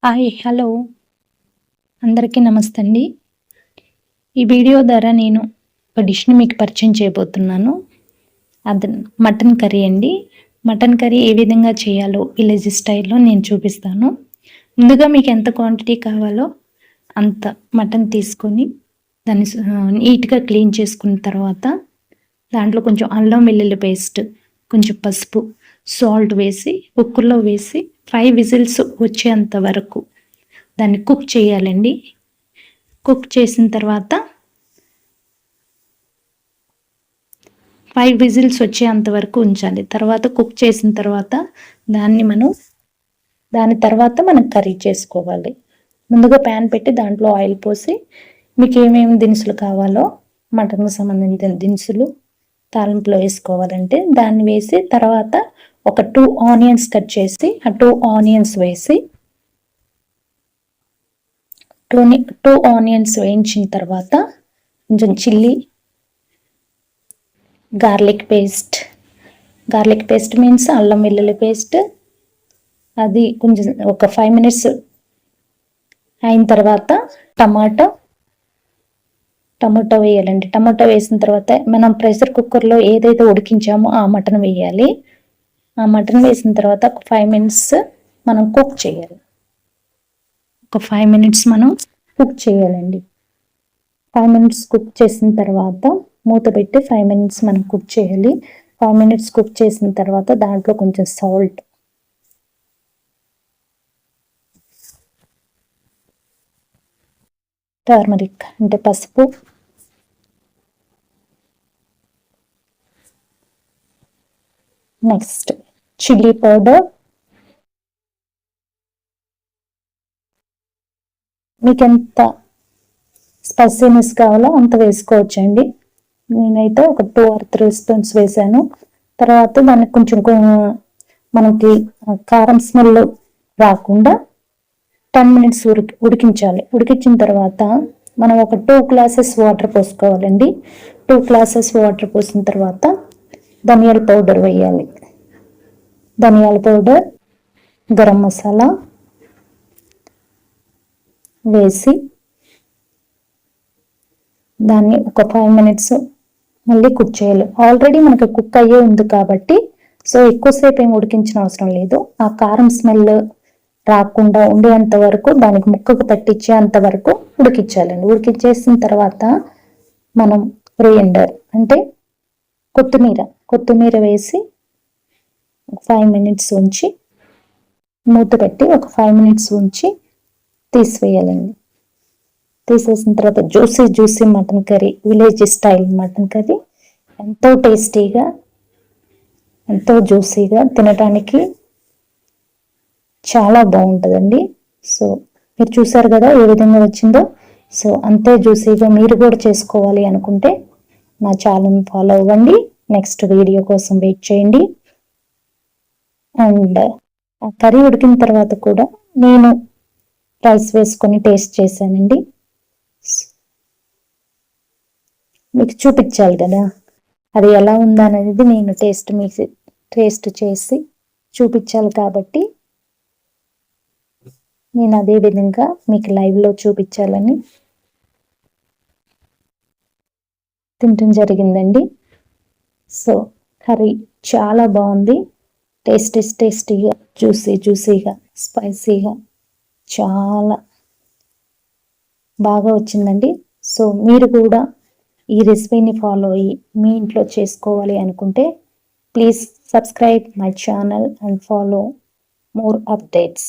Hi hello అందరికీ నమస్తే అండి. ఈ వీడియో ద్వారా నేను ఒక డిష్ని మీకు పరిచయం చేయబోతున్నాను. అది మటన్ కర్రీ అండి. మటన్ కర్రీ ఏ విధంగా చేయాలో విలేజ్ స్టైల్లో నేను చూపిస్తాను. ముందుగా మీకు ఎంత క్వాంటిటీ కావాలో అంత మటన్ తీసుకొని దాన్ని నీట్గా క్లీన్ చేసుకున్న తర్వాత దాంట్లో కొంచెం అల్లం వెల్లుల్లి పేస్ట్, కొంచెం పసుపు, సాల్ట్ వేసి కుక్కర్లో వేసి 5 విజిల్స్ వచ్చేంత వరకు దాన్ని కుక్ చేయాలండి. కుక్ చేసిన తర్వాత 5 విజిల్స్ వచ్చేంత వరకు ఉంచాలి. తర్వాత కుక్ చేసిన తర్వాత దాని తర్వాత మనం కర్రీ చేసుకోవాలి. ముందుగా ప్యాన్ పెట్టి దాంట్లో ఆయిల్ పోసి మీకు ఏమేమి దినుసులు కావాలో మటన్కి సంబంధించిన దినుసులు తాలింపులో వేసుకోవాలంటే దాన్ని వేసి తర్వాత ఒక 2 ఆనియన్స్ కట్ చేసి ఆ 2 ఆనియన్స్ వేసి 2 ఆనియన్స్ వేయించిన తర్వాత కొంచెం చిల్లీ, గార్లిక్ పేస్ట్ మీన్స్ అల్లం వెల్లుల్లి పేస్ట్, అది కొంచెం ఒక 5 మినిట్స్ అయిన తర్వాత టమాటో వేయాలండి. టమాటో వేసిన తర్వాత మనం ప్రెషర్ కుక్కర్లో ఏదైతే ఉడికించామో ఆ మటన్ వేయాలి. ఆ మటన్ వేసిన తర్వాత ఒక 5 మినిట్స్ మనం కుక్ చేయాలి. ఒక 5 మినిట్స్ మనం కుక్ చేయాలండి. 5 మినిట్స్ కుక్ చేసిన తర్వాత మూత పెట్టి 5 మినిట్స్ మనం కుక్ చేయాలి. 5 మినిట్స్ కుక్ చేసిన తర్వాత దాంట్లో కొంచెం సాల్ట్, టర్మరిక్ అంటే పసుపు, నెక్స్ట్ చిల్లీ పౌడర్, మీకు ఎంత స్పైసీనెస్ కావాలో అంత వేసుకోవచ్చండి. నేనైతే ఒక 2 or 3 స్పూన్స్ వేసాను. తర్వాత దానికి కొంచెం మనకి కారం స్మెల్ రాకుండా 10 మినిట్స్ ఉడికించాలి. ఉడికించిన తర్వాత మనం ఒక 2 గ్లాసెస్ వాటర్ పోసుకోవాలండి. 2 గ్లాసెస్ వాటర్ పోసిన తర్వాత ధనియాల పౌడర్ వేయాలి. ధనియాల పౌడర్, గరం మసాలా వేసి దాన్ని ఒక 5 మినిట్స్ మళ్ళీ కుక్ చేయాలి. ఆల్రెడీ మనకి కుక్ అయ్యే ఉంది కాబట్టి సో ఎక్కువసేపు ఏం ఉడికించిన అవసరం లేదు. ఆ కారం స్మెల్ రాకుండా ఉండేంత వరకు దానికి ముక్కకు పట్టించేంత వరకు ఉడికించాలండి. ఉడికించేసిన తర్వాత మనం కొరియండర్ అంటే కొత్తిమీర వేసి 5 మినిట్స్ ఉంచి మూత పెట్టి ఒక 5 మినిట్స్ ఉంచి తీసివేయాలండి. తీసేసిన తర్వాత juicy mutton curry, village style mutton curry ఎంతో టేస్టీగా, ఎంతో జ్యూసీగా, తినడానికి చాలా బాగుంటుందండి. సో మీరు చూసారు కదా ఏ విధంగా వచ్చిందో. సో అంతే జ్యూసీగా మీరు కూడా చేసుకోవాలి అనుకుంటే నా ఛానల్ ఫాలో అవ్వండి. నెక్స్ట్ వీడియో కోసం వెయిట్ చేయండి. అండ్ ఆ కర్రీ ఉడికిన తర్వాత కూడా నేను రైస్ వేసుకొని టేస్ట్ చేశానండి. మీకు చూపించాలి కదా అది ఎలా ఉందనేది నేను టేస్ట్ చేసి చూపించాలి కాబట్టి నేను అదే విధంగా మీకు లైవ్లో చూపించాలని తినటం జరిగిందండి. సో కర్రీ చాలా బాగుంది. టేస్టీగా, జ్యూసీగా, స్పైసీగా చాలా బాగా వచ్చిందండి. సో మీరు కూడా ఈ రెసిపీని ఫాలో అయ్యి మీ ఇంట్లో చేసుకోవాలి అనుకుంటే please subscribe my channel and follow more updates.